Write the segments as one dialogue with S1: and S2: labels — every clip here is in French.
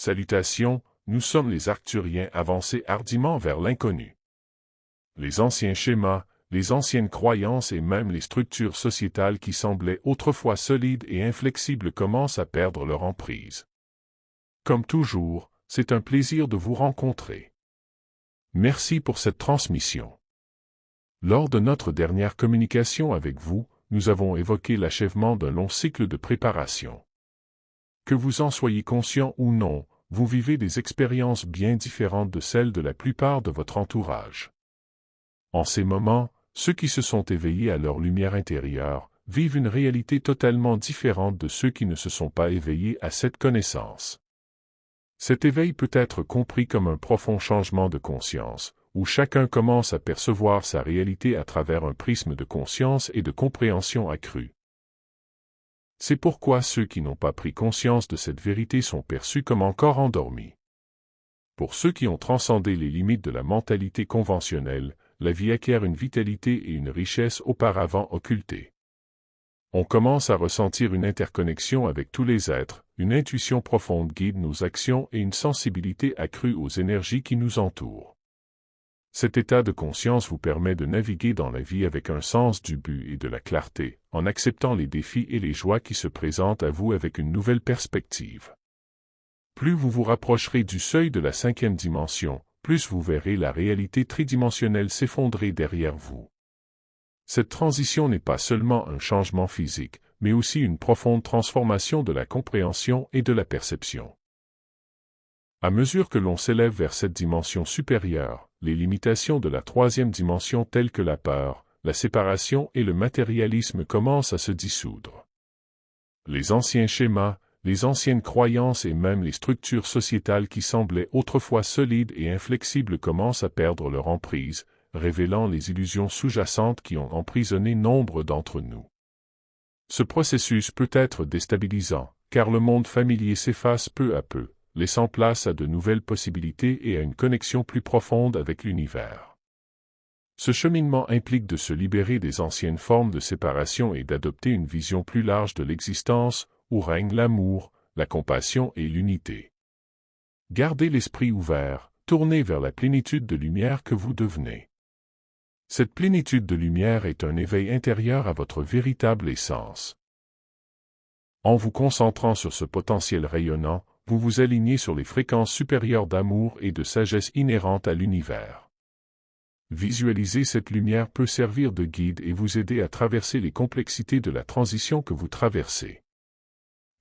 S1: Salutations, nous sommes les Arcturiens avancés hardiment vers l'inconnu. Les anciens schémas, les anciennes croyances et même les structures sociétales qui semblaient autrefois solides et inflexibles commencent à perdre leur emprise. Comme toujours, c'est un plaisir de vous rencontrer. Merci pour cette transmission. Lors de notre dernière communication avec vous, nous avons évoqué l'achèvement d'un long cycle de préparation. Que vous en soyez conscient ou non, vous vivez des expériences bien différentes de celles de la plupart de votre entourage. En ces moments, ceux qui se sont éveillés à leur lumière intérieure vivent une réalité totalement différente de ceux qui ne se sont pas éveillés à cette connaissance. Cet éveil peut être compris comme un profond changement de conscience, où chacun commence à percevoir sa réalité à travers un prisme de conscience et de compréhension accrue. C'est pourquoi ceux qui n'ont pas pris conscience de cette vérité sont perçus comme encore endormis. Pour ceux qui ont transcendé les limites de la mentalité conventionnelle, la vie acquiert une vitalité et une richesse auparavant occultées. On commence à ressentir une interconnexion avec tous les êtres, une intuition profonde guide nos actions et une sensibilité accrue aux énergies qui nous entourent. Cet état de conscience vous permet de naviguer dans la vie avec un sens du but et de la clarté, en acceptant les défis et les joies qui se présentent à vous avec une nouvelle perspective. Plus vous vous rapprocherez du seuil de la 5e dimension, plus vous verrez la réalité tridimensionnelle s'effondrer derrière vous. Cette transition n'est pas seulement un changement physique, mais aussi une profonde transformation de la compréhension et de la perception. À mesure que l'on s'élève vers cette dimension supérieure, les limitations de la 3e dimension telles que la peur, la séparation et le matérialisme commencent à se dissoudre. Les anciens schémas, les anciennes croyances et même les structures sociétales qui semblaient autrefois solides et inflexibles commencent à perdre leur emprise, révélant les illusions sous-jacentes qui ont emprisonné nombre d'entre nous. Ce processus peut être déstabilisant, car le monde familier s'efface peu à peu, laissant place à de nouvelles possibilités et à une connexion plus profonde avec l'univers. Ce cheminement implique de se libérer des anciennes formes de séparation et d'adopter une vision plus large de l'existence, où règne l'amour, la compassion et l'unité. Gardez l'esprit ouvert, tournez vers la plénitude de lumière que vous devenez. Cette plénitude de lumière est un éveil intérieur à votre véritable essence. En vous concentrant sur ce potentiel rayonnant, vous vous alignez sur les fréquences supérieures d'amour et de sagesse inhérentes à l'univers. Visualiser cette lumière peut servir de guide et vous aider à traverser les complexités de la transition que vous traversez.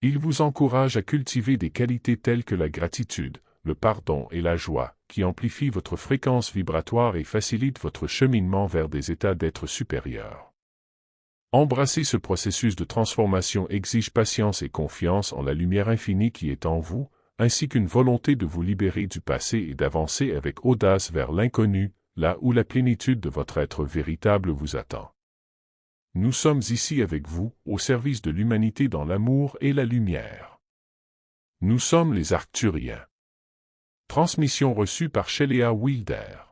S1: Il vous encourage à cultiver des qualités telles que la gratitude, le pardon et la joie, qui amplifient votre fréquence vibratoire et facilitent votre cheminement vers des états d'être supérieurs. Embrasser ce processus de transformation exige patience et confiance en la lumière infinie qui est en vous, ainsi qu'une volonté de vous libérer du passé et d'avancer avec audace vers l'inconnu, là où la plénitude de votre être véritable vous attend. Nous sommes ici avec vous, au service de l'humanité dans l'amour et la lumière. Nous sommes les Arcturiens. Transmission reçue par Sheléa Wilder.